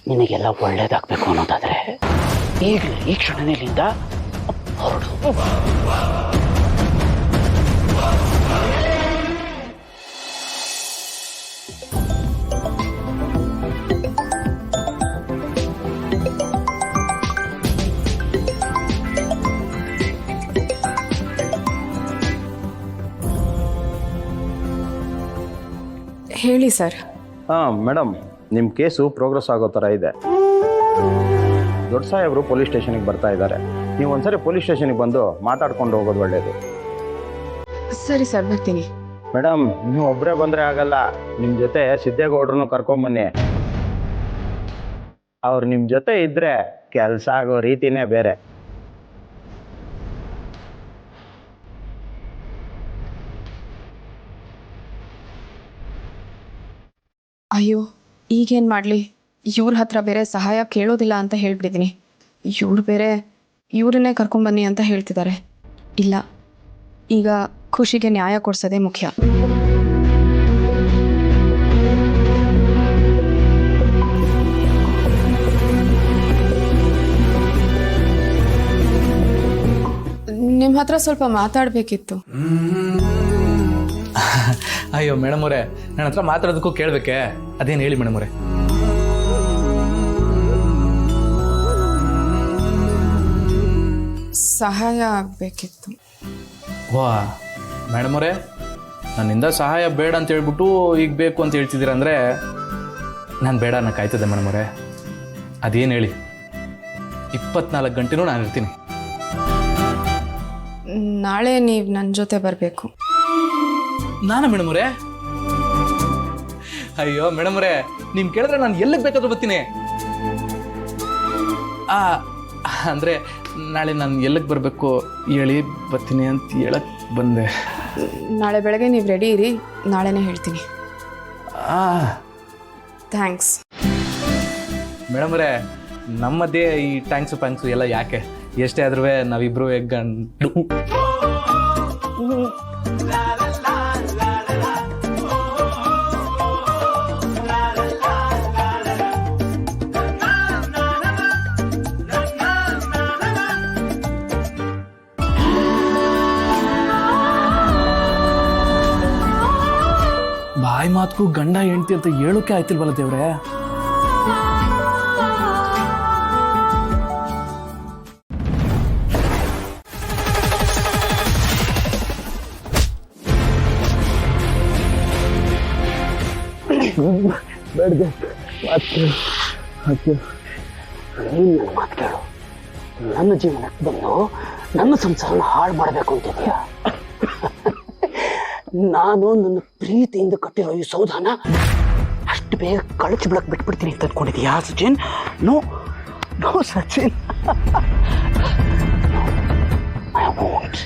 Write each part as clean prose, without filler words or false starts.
ನಿನಗೆಲ್ಲ ಒಳ್ಳೇದಾಗಬೇಕು ಅನ್ನೋದಾದ್ರೆ ಈಗಲೇ ಈ ಕ್ಷಣದಲ್ಲಿಂದ ಹೊರಡು. ಹೇಳಿ ಸರ್. ಮೇಡಮ್, ನಿಮ್ಮ ಕೇಸು ಪ್ರೋಗ್ರೆಸ್ ಆಗೋ ಥರ ಇದೆ. ದೊಡ್ಡ ಸಾಹೇಬರು ಪೊಲೀಸ್ ಸ್ಟೇಷನ್ಗೆ ಬರ್ತಾ ಇದ್ದಾರೆ. ನೀವು ಒಂದ್ಸರಿ ಪೊಲೀಸ್ ಸ್ಟೇಷನ್ಗೆ ಬಂದು ಮಾತಾಡ್ಕೊಂಡು ಹೋಗೋದು ಒಳ್ಳೆಯದು. ಸರಿ ಸರ್, ಬರ್ತೀನಿ. ಮೇಡಮ್, ನೀವು ಒಬ್ಬರೇ ಬಂದರೆ ಆಗಲ್ಲ. ನಿಮ್ಮ ಜೊತೆ ಸಿದ್ದೇಗೌಡ್ರನ್ನು ಕರ್ಕೊಂಬನ್ನಿ. ಅವ್ರು ನಿಮ್ಮ ಜೊತೆ ಇದ್ದರೆ ಕೆಲಸ ಆಗೋ ರೀತಿನೇ ಬೇರೆ. ಅಯ್ಯೋ, ಈಗೇನು ಮಾಡಲಿ? ಇವ್ರ ಹತ್ರ ಬೇರೆ ಸಹಾಯ ಕೇಳೋದಿಲ್ಲ ಅಂತ ಹೇಳ್ಬಿಟ್ಟಿದ್ದೀನಿ. ಇವ್ರು ಬೇರೆ ಇವ್ರನ್ನೇ ಕರ್ಕೊಂಬನ್ನಿ ಅಂತ ಹೇಳ್ತಿದ್ದಾರೆ. ಇಲ್ಲ, ಈಗ ಖುಷಿಗೆ ನ್ಯಾಯ ಕೊಡ್ಸೋದೇ ಮುಖ್ಯ. ನಿಮ್ಮ ಹತ್ರ ಸ್ವಲ್ಪ ಮಾತಾಡಬೇಕಿತ್ತು. ಅಯ್ಯೋ ಮೇಡಮ್ ಅವರೇ, ನನ್ನ ಹತ್ರ ಮಾತಾಡೋದಕ್ಕೂ ಕೇಳಬೇಕೆ? ಅದೇನು ಹೇಳಿ ಮೇಡಮ್ ಅವರೇ. ಸಹಾಯ ಆಗಬೇಕಿತ್ತು. ವಾ ಮೇಡಮ್ ಅವರೇ, ನನ್ನಿಂದ ಸಹಾಯ ಬೇಡ ಅಂತ ಹೇಳ್ಬಿಟ್ಟು ಈಗ ಬೇಕು ಅಂತ ಹೇಳ್ತಿದ್ದೀರ ಅಂದರೆ ನಾನು ಬೇಡ ಅನ್ನೋ ಕಾಯ್ತದೆ ಮೇಡಮ್ ಅವರೇ. ಅದೇನು ಹೇಳಿ, 24 ಗಂಟೆನೂ ನಾನು ಇರ್ತೀನಿ. ನಾಳೆ ನೀವು ನನ್ನ ಜೊತೆ ಬರಬೇಕು. ನಾನಾ ಮೇಡಮ್ ಅವರೇ? ಅಯ್ಯೋ ಮೇಡಮ್ ಅವರೇ, ನೀವು ಕೇಳಿದ್ರೆ ನಾನು ಎಲ್ಲಿಗೆ ಬೇಕಾದ್ರೂ ಬರ್ತೀನಿ. ಅಂದರೆ ನಾಳೆ ನಾನು ಎಲ್ಲಿಗೆ ಬರಬೇಕು ಹೇಳಿ, ಬರ್ತೀನಿ ಅಂತ ಹೇಳಕ್ಕೆ ಬಂದೆ. ನಾಳೆ ಬೆಳಗ್ಗೆ ನೀವು ರೆಡಿ ಇರಿ, ನಾಳೆನೇ ಹೇಳ್ತೀನಿ. ಥ್ಯಾಂಕ್ಸ್ ಮೇಡಮ್ ಅವರೇ, ನಮ್ಮದೇ ಈ ಟ್ಯಾಂಕ್ಸು ಎಲ್ಲ ಯಾಕೆ? ಎಷ್ಟೇ ಆದ್ರೂ ನಾವಿಬ್ಬರು ಗಂಡು. ಬಾಯಿ ಮಾತ್ಗೂ ಗಂಡ ಹೆಂಡ್ತಿ ಅಂತ ಹೇಳೋಕೆ ಆಯ್ತಿಲ್ವಲ್ಲ ದೇವ್ರೆ. ನೀನು ಮಾತು ಕೇಳು. ನನ್ನ ಜೀವನಕ್ಕೆ ಬಂದು ನನ್ನ ಸಂಸಾರನ ಹಾಳು ಮಾಡಬೇಕು ಅಂತಿದ್ಯಾ? ನಾನು ನನ್ನ ಪ್ರೀತಿಯಿಂದ ಕಟ್ಟಿರೋ ಈ ಸೌಧಾನ ಅಷ್ಟು ಬೇಗ ಕಳಚಿ ಬಿಡಕ್ಕೆ ಬಿಟ್ಬಿಡ್ತೀನಿ ಅಂತ ಅಂದ್ಕೊಂಡಿದ್ಯಾ Sachin? No no Sachin, I want.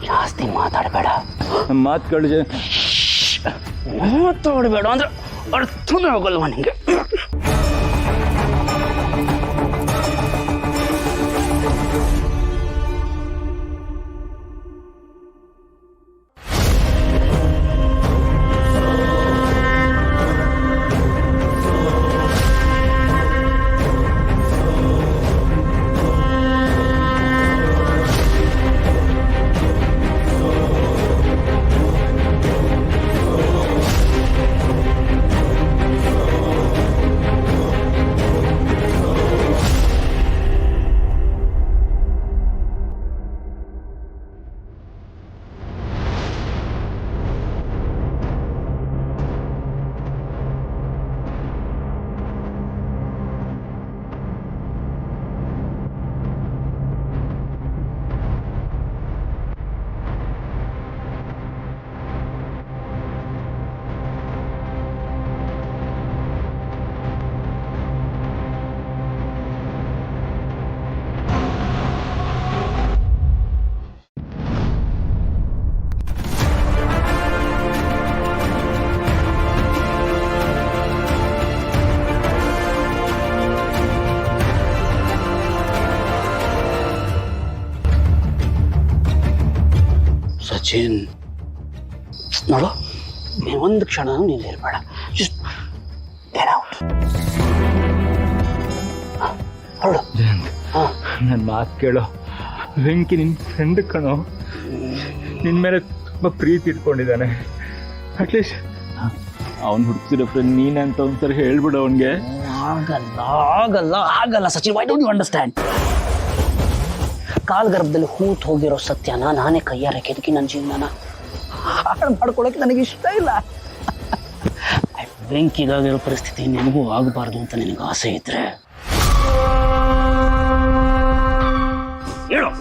ಜಾಸ್ತಿ ಮಾತಾಡಬೇಡ. ಮಾತಾಡಬೇಡ ಅಂದ್ರೆ ಅರ್ಥನೇ ಹೋಗಲ್ವ ನಿಂಗೆ? ಸಚಿನ್, ನೋಡು, ಒಂದು ಕ್ಷಣನೂ ನೀನು ಇರಬೇಡ. Just get out. ಹೊರಡು. ಹಾಂ, ನನ್ನ ಮಾತು ಕೇಳೋ. ವೆಂಕಿ ನಿನ್ನ ಫ್ರೆಂಡ್ ಕಣೋ, ನಿನ್ನ ಮೇಲೆ ತುಂಬ ಪ್ರೀತಿ ಇಟ್ಕೊಂಡಿದ್ದಾನೆ. ಅಟ್ಲೀಸ್ಟ್ ಅವ್ನು ಹುಡುಕ್ತಿರೋ ಫ್ರೆಂಡ್ ನೀನೆ ಅಂತ ಒಂದ್ಸರಿ ಹೇಳ್ಬಿಡು ಅವನಿಗೆ. ಆಗಲ್ಲ ಆಗಲ್ಲ ಆಗಲ್ಲ Sachin, why don't you understand? ಕಾಲ್ಗರ್ಭದಲ್ಲಿ ಹೂತ್ ಹೋಗಿರೋ ಸತ್ಯನ ನಾನೇ ಕೈಯಾರೆ ಕೆದಕಿ ನನ್ನ ಜೀವನನ ಹಾಳು ಮಾಡ್ಕೊಳಕ್ಕೆ ನನಗೆ ಇಷ್ಟ ಇಲ್ಲ. ಬೆಂಕಿಗಾಗಿರೋ ಪರಿಸ್ಥಿತಿ ನಿನಗೂ ಆಗಬಾರ್ದು ಅಂತ ನಿನಗೆ ಆಸೆ ಇದ್ರೆ ಹೇಳು.